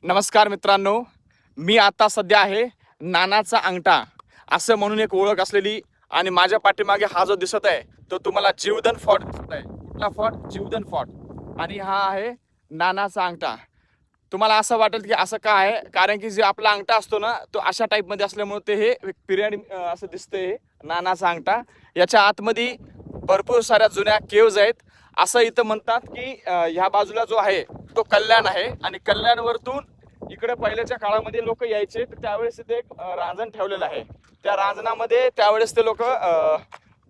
नमस्कार मित्रांनो, मी आता सध्या आहे नानाचा अंगठा असं म्हणून एक ओळख असलेली आणि माझ्या पाठीमागे हा जो दिसत आहे तो तुम्हाला जीवधन फोर्ट दिसत आहे. कुठला फोर्ट? जीवधन फोर्ट. आणि हा आहे नानाचा अंगठा. तुम्हाला असं वाटेल की असं का आहे, कारण की जे आपला अंगठा असतो ना तो अशा टाईपमध्ये असल्यामुळे ते हे पिरियड असं दिसतंय. नानाचा अंगठा याच्या आतमध्ये भरपूर साऱ्या जुन्या केव्ज आहेत. असं इथं म्हणतात की ह्या बाजूला जो आहे तो कल्याण आहे आणि कल्याणवरतून इकडे पहिल्याच्या काळामध्ये लोक यायचे तर त्यावेळेस इथे एक रांजण ठेवलेलं आहे. त्या रांजणामध्ये त्यावेळेस ते लोक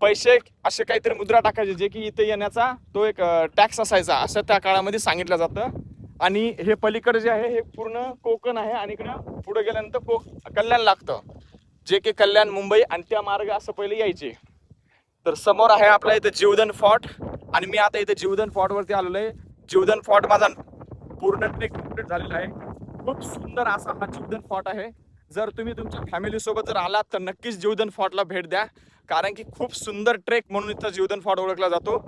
पैसे असे काहीतरी मुद्रा टाकायचे जे की इथे येण्याचा तो एक टॅक्स असायचा असं त्या काळामध्ये सांगितलं जातं. आणि हे पलीकडे जे आहे हे पूर्ण कोकण आहे आणि इकडं पुढे गेल्यानंतर कल्याण लागतं, जे की कल्याण मुंबई आणि त्या मार्ग असं पहिले यायचे. तर समोर आहे आपल्या इथे जीवधन फोर्ट आणि मी आता इथे जीवधन फोर्ट वरती आलेलो आहे. जीवधन फोर्ट माझा पूर्ण ट्रेक कंप्लीट झालेला आहे. खूप सुंदर असा हा जीवधन फोर्ट आहे. जर तुम्ही तुमच्या फॅमिली सोबत जर आलात तर नक्कीच जीवधन फोर्टला भेट द्या, कारण की खूप सुंदर ट्रेक म्हणून इथं जीवधन फोर्ट ओळखला जातो.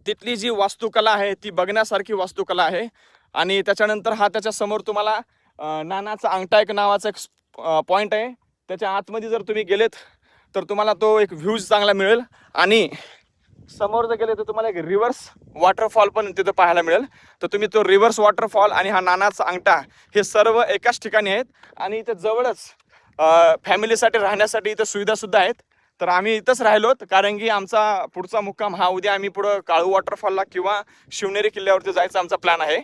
तिथली जी वास्तुकला आहे ती बघण्यासारखी वास्तुकला आहे. आणि त्याच्यानंतर हा त्याच्या समोर तुम्हाला नानाचा अंगठा एक नावाचा एक पॉइंट आहे. त्याच्या आतमध्ये जर तुम्ही गेलेत तर तुम्हाला तो एक व्ह्यूज चांगला मिळेल. आणि समोर जर गेले तर तुम्हाला एक रिव्हर्स वॉटरफॉल पण तिथं पाहायला मिळेल. तर तुम्ही तो रिव्हर्स वॉटरफॉल आणि हा नानाचा अंगठा हे सर्व एकाच ठिकाणी आहेत. आणि इथे जवळच फॅमिलीसाठी राहण्यासाठी इथं सुविधासुद्धा आहेत. तर आम्ही इथंच राहिलोत, कारण की आमचा पुढचा मुक्काम हा उद्या आम्ही पुढं काळू वॉटरफॉलला किंवा शिवनेरी किल्ल्यावरती जायचा आमचा प्लॅन आहे.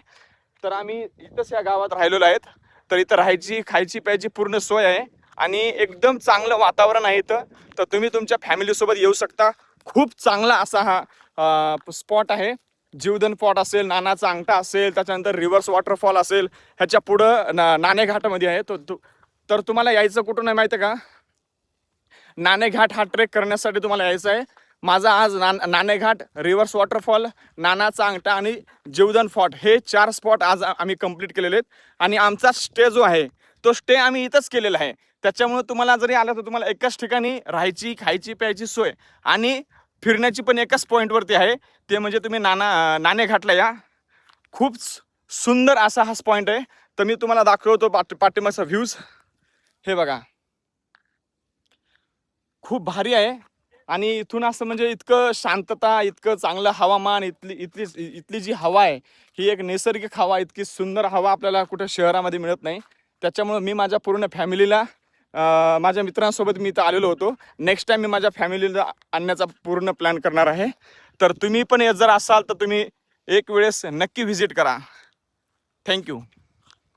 तर आम्ही इथंच या गावात राहिलेलो आहेत. तर इथं राहायची खायची प्यायची पूर्ण सोय आहे आणि एकदम चांगलं वातावरण आहे इथं. तर तुम्ही तुमच्या फॅमिलीसोबत येऊ शकता. खूप चांगला असा हा स्पॉट आहे. जीवधन फोर्ट असेल, नानाचा अंगठा असेल, त्याच्यानंतर रिव्हर्स वॉटरफॉल असेल, ह्याच्या पुढं नाणेघाटामध्ये आहे तो. तर तुम्हाला यायचं कुठून आहे माहिती आहे का? नाणेघाट हा ट्रेक करण्यासाठी तुम्हाला यायचं आहे. माझा आज नाणेघाट, रिव्हर्स वॉटरफॉल, नानाचा अंगठा आणि जीवधन फोर्ट हे 4 स्पॉट आज आम्ही कंप्लीट केलेले आहेत. आणि आमचा स्टे जो आहे तो स्टे आम्ही इथंच केलेला आहे. त्याच्यामुळे तुम्हाला जरी आलं तर तुम्हाला एकाच ठिकाणी राहायची खायची प्यायची सोय आणि फिरण्याची पण एकाच पॉईंटवरती आहे. ते म्हणजे तुम्ही नाणेघाटला या. खूप सुंदर असा हा पॉईंट आहे. तर मी तुम्हाला दाखवतो पाठीमागचा व्ह्यूज. हे बघा, खूप भारी आहे. आणि इथून असं म्हणजे इतकं शांतता, इतकं चांगलं हवामान, इथली जी हवा आहे ही एक नैसर्गिक हवा, इतकी सुंदर हवा आपल्याला कुठं शहरामध्ये मिळत नाही. त्याच्यामुळं मी माझ्या पूर्ण फॅमिलीला माझ्या मित्रांसोबत मी इथं आलेलो होतो. नेक्स्ट टाईम मी माझ्या फॅमिलीला आणण्याचा पूर्ण प्लॅन करणार आहे. तर तुम्ही पण जर असाल तर तुम्ही एक वेळेस नक्की व्हिजिट करा. थँक्यू.